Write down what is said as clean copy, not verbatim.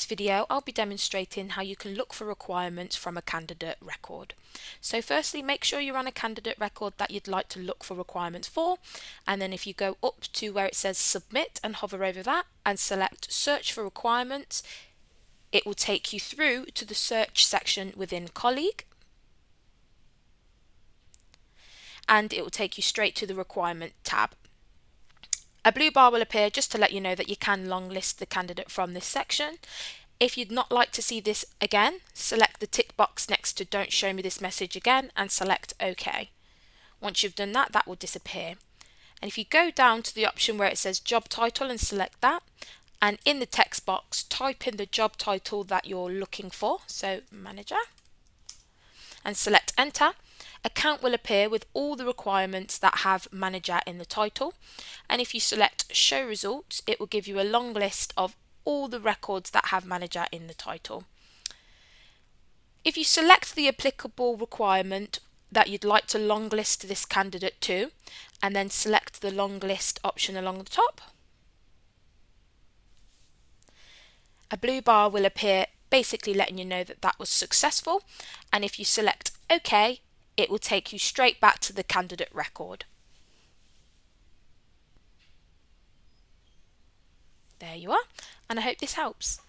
this video, I'll be demonstrating how you can look for requirements from a candidate record. So firstly, make sure you're on a candidate record that you'd like to look for requirements for, and then if you go up to where it says submit and hover over that and select search for requirements, it will take you through to the search section within Colleague, and it will take you straight to the requirement tab. A blue bar will appear just to let you know that you can long list the candidate from this section. If you'd not like to see this again, select the tick box next to don't show me this message again and select OK. Once you've done that, that will disappear. And if you go down to the option where it says job title and select that, and in the text box type in the job title that you're looking for, so manager, and select enter, a count will appear with all the requirements that have manager in the title. And if you select show results, it will give you a long list of all the records that have manager in the title. If you select the applicable requirement that you'd like to long list this candidate to, and then select the long list option along the top, a blue bar will appear basically letting you know that that was successful. And if you select OK, it will take you straight back to the candidate record. There you are, and I hope this helps.